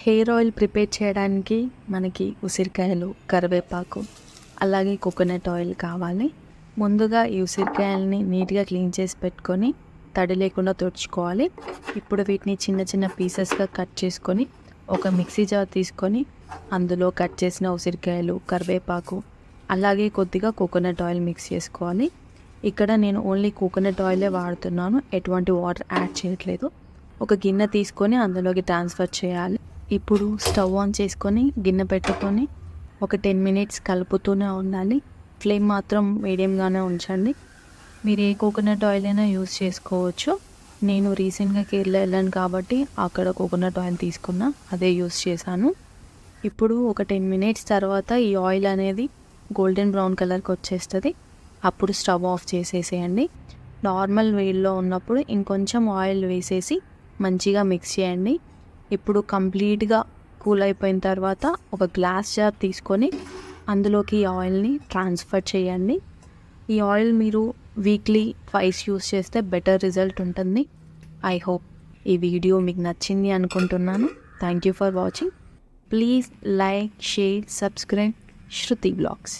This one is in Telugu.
హెయిర్ ఆయిల్ ప్రిపేర్ చేయడానికి మనకి ఉసిరికాయలు, కరివేపాకు, అలాగే కోకోనట్ ఆయిల్ కావాలి. ముందుగా ఈ ఉసిరికాయలని నీట్గా క్లీన్ చేసి పెట్టుకొని తడి లేకుండా తుడుచుకోవాలి. ఇప్పుడు వీటిని చిన్న చిన్న పీసెస్గా కట్ చేసుకొని ఒక మిక్సీ జార్ తీసుకొని అందులో కట్ చేసిన ఉసిరికాయలు, కరివేపాకు, అలాగే కొద్దిగా కోకోనట్ ఆయిల్ మిక్స్ చేసుకోవాలి. ఇక్కడ నేను ఓన్లీ కోకోనట్ ఆయిలే వాడుతున్నాను, ఎటువంటి వాటర్ యాడ్ చేయట్లేదు. ఒక గిన్నె తీసుకొని అందులోకి ట్రాన్స్ఫర్ చేయాలి. ఇప్పుడు స్టవ్ ఆన్ చేసుకొని గిన్నె పెట్టుకొని ఒక 10 మినిట్స్ కలుపుతూనే ఉండాలి. ఫ్లేమ్ మాత్రం మీడియంగానే ఉంచండి. మీరు ఏ కోకోనట్ ఆయిల్ అయినా యూస్ చేసుకోవచ్చు. నేను రీసెంట్గా కేరళ వెళ్ళాను కాబట్టి అక్కడ కోకోనట్ ఆయిల్ తీసుకున్నా, అదే యూస్ చేశాను. ఇప్పుడు ఒక 10 మినిట్స్ తర్వాత ఈ ఆయిల్ అనేది గోల్డెన్ బ్రౌన్ కలర్కి వచ్చేస్తుంది. అప్పుడు స్టవ్ ఆఫ్ చేసేసేయండి. నార్మల్ వేడిలో ఉన్నప్పుడు ఇంకొంచెం ఆయిల్ వేసేసి మంచిగా మిక్స్ చేయండి. ఇప్పుడు కంప్లీట్గా కూల్ అయిపోయిన తర్వాత ఒక గ్లాస్ జార్ తీసుకొని అందులోకి ఈ ఆయిల్ని ట్రాన్స్ఫర్ చేయండి. ఈ ఆయిల్ మీరు వీక్లీ ట్వైస్ యూస్ చేస్తే బెటర్ రిజల్ట్ ఉంటుంది. ఐ హోప్ ఈ వీడియో మీకు నచ్చింది అనుకుంటున్నాను. Thank you for watching. Please like, share, subscribe Shruti blogs.